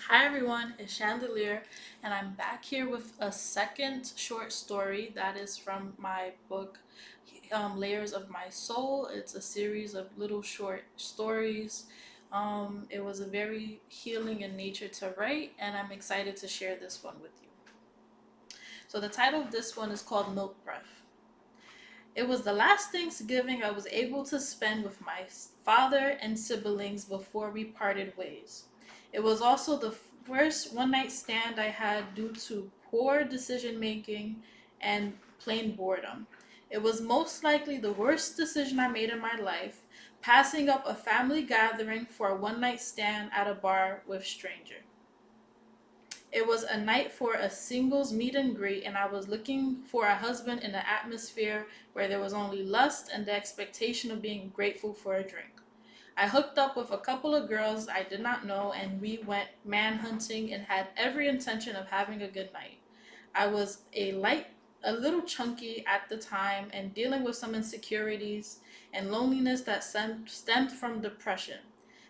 Hi everyone, it's Chandelier, and I'm back here with a second short story that is from my book, Layers of My Soul. It's a series of little short stories. It was a very healing in nature to write, and I'm excited to share this one with you. So, the title of this one is called Milk Breath. It was the last Thanksgiving I was able to spend with my father and siblings before we parted ways. It was also the first one night stand I had due to poor decision making and plain boredom. It was most likely the worst decision I made in my life, passing up a family gathering for a one night stand at a bar with stranger. It was a night for a singles meet and greet, and I was looking for a husband in an atmosphere where there was only lust and the expectation of being grateful for a drink. I hooked up with a couple of girls I did not know, and we went man hunting and had every intention of having a good night. I was a little chunky at the time, and dealing with some insecurities and loneliness that stemmed from depression.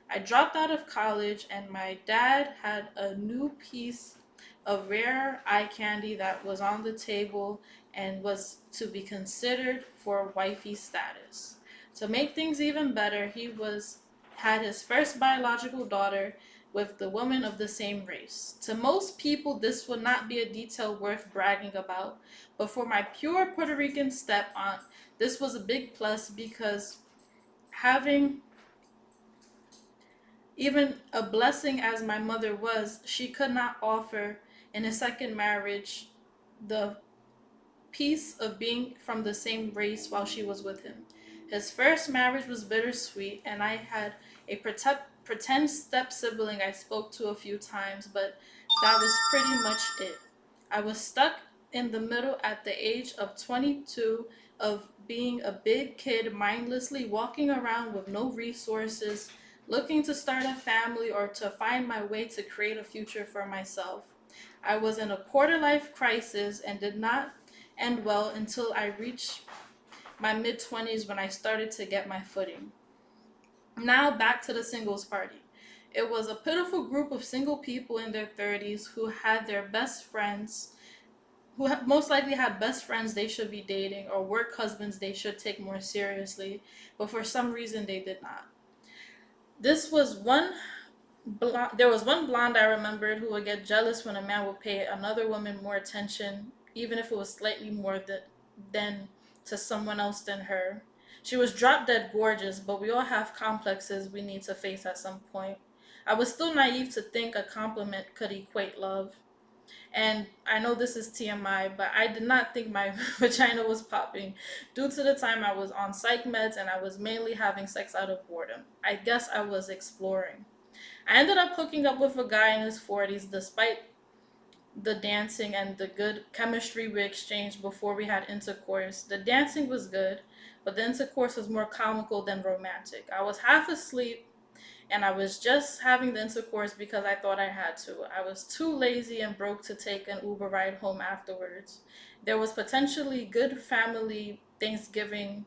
I dropped out of college, and my dad had a new piece of rare eye candy that was on the table and was to be considered for wifey status. To make things even better, he was had his first biological daughter with the woman of the same race. To most people, this would not be a detail worth bragging about, but for my pure Puerto Rican step aunt, this was a big plus because having even a blessing as my mother was, she could not offer in a second marriage the peace of being from the same race while she was with him. His first marriage was bittersweet, and I had a pretend step sibling I spoke to a few times, but that was pretty much it. I was stuck in the middle at the age of 22 of being a big kid mindlessly walking around with no resources, looking to start a family or to find my way to create a future for myself. I was in a quarter life crisis and did not end well until I reached my mid 20s when I started to get my footing. Now back to the singles party. It was a pitiful group of single people in their 30s who had their best friends, most likely had best friends they should be dating or work husbands they should take more seriously, but for some reason they did not. This was one There was one blonde I remembered who would get jealous when a man would pay another woman more attention, even if it was slightly more than to someone else than her. She was drop dead gorgeous, but we all have complexes we need to face at some point. I was still naive to think a compliment could equate love. And I know this is TMI, but I did not think my vagina was popping due to the time I was on psych meds and I was mainly having sex out of boredom. I guess I was exploring. I ended up hooking up with a guy in his 40s despite the dancing and the good chemistry we exchanged before we had intercourse. The dancing was good, but the intercourse was more comical than romantic. I was half asleep and I was just having the intercourse because I thought I had to. I was too lazy and broke to take an Uber ride home afterwards. There was potentially good family Thanksgiving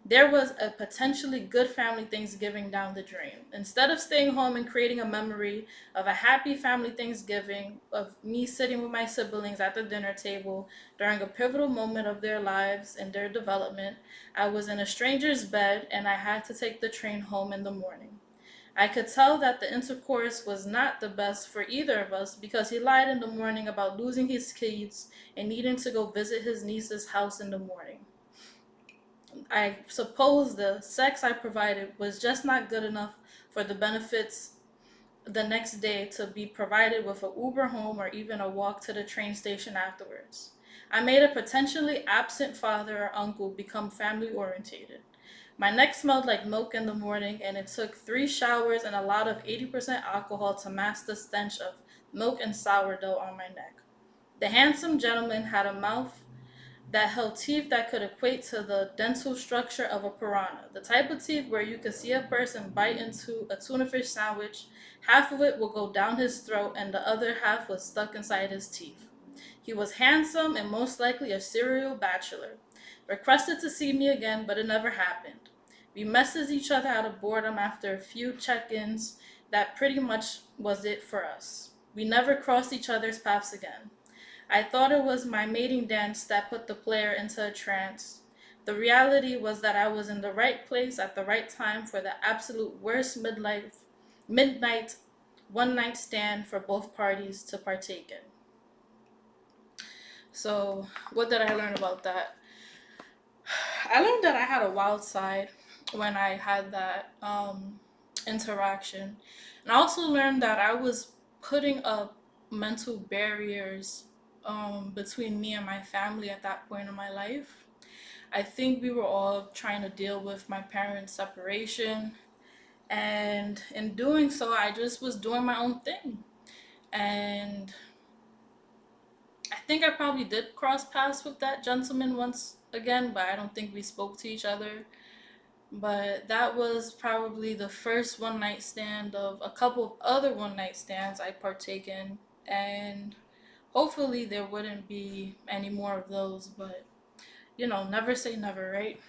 there was a potentially good family Thanksgiving down the drain. Instead of staying home and creating a memory of a happy family Thanksgiving, of me sitting with my siblings at the dinner table during a pivotal moment of their lives and their development, I was in a stranger's bed and I had to take the train home in the morning. I could tell that the intercourse was not the best for either of us because he lied in the morning about losing his keys and needing to go visit his niece's house in the morning. I suppose the sex I provided was just not good enough for the benefits the next day to be provided with a Uber home or even a walk to the train station afterwards. I made a potentially absent father or uncle become family orientated. My neck smelled like milk in the morning, and it took 3 showers and a lot of 80% alcohol to mask the stench of milk and sourdough on my neck. The handsome gentleman had a mouth that held teeth that could equate to the dental structure of a piranha. The type of teeth where you could see a person bite into a tuna fish sandwich, half of it will go down his throat, and the other half was stuck inside his teeth. He was handsome and most likely a serial bachelor. Requested to see me again, but it never happened. We messaged each other out of boredom after a few check ins. That pretty much was it for us. We never crossed each other's paths again. I thought it was my mating dance that put the player into a trance. The reality was that I was in the right place at the right time for the absolute worst midnight one night stand for both parties to partake in. So, what did I learn about that? I learned that I had a wild side when I had that interaction. And I also learned that I was putting up mental barriers between me and my family at that point in my life. I think we were all trying to deal with my parents' separation. And in doing so, I just was doing my own thing. And I think I probably did cross paths with that gentleman once again, but I don't think we spoke to each other. But that was probably the first one night stand of a couple of other one night stands I partake in. And hopefully there wouldn't be any more of those, but never say never, right?